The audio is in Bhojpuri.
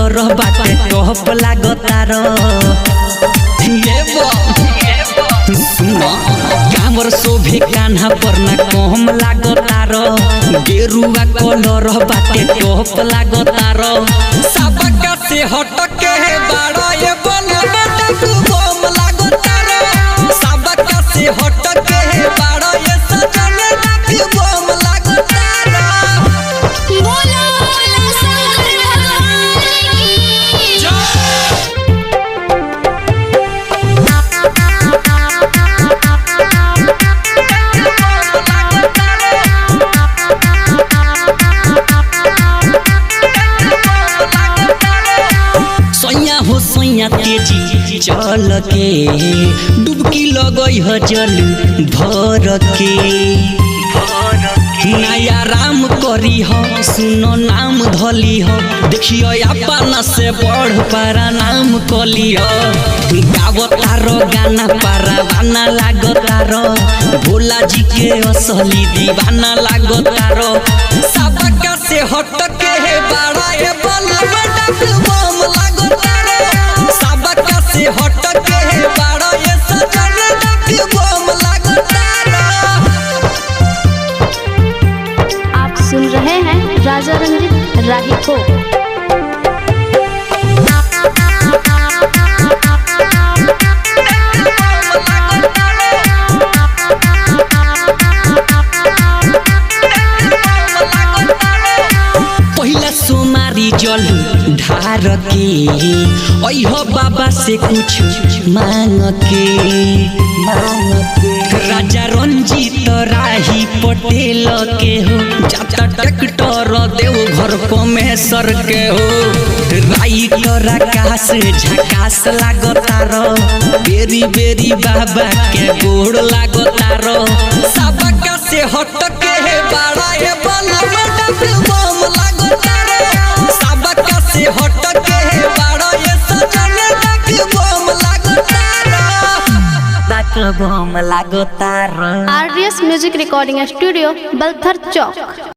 कलर बाटे टॉप लागतार सुनो कामर शोभे कान्हा पर ना कम लागतार गेरुआ कलर बाटे टॉप लागतार सबका से हटके बाड़ा ये बनबे बम लागतार सबका से हटके बाड़ा ये सजने बम लागतार बोलो शंकर भगवान की सोया हो सोया तेजी चल के डुबकी लगई ह जल भर के नया राम करी हो सुनो नाम धली हो देखियो अपना से बढ़ पारा नाम कली हो गावतारो गाना पारावाना लागतारो भोला जी के असली दीवाना लागतारो सबका से हटके बाड़ा ए बलबे बम लागतारो सबका से हटके बाड़ा ए सजने बम लागतारो। आप सुन रहे हैं राजा रंजीत राही को। पहिला सोमारी जल ढार के अइहो बाबा से कुछ मांग के राजा रंजीत राही पटेल के हो जाता ट्रैक्टर देव घर कमेसर के हो राइटर आकाश झकास लागतार बेरी बेरी बाबा के गोड़ लागतार सबका से हटके बाड़ा ए बलबे बम लागतार सबका से हटके बाड़ा ए सजने बम लागतार RDS music recording studio Balthar चौक।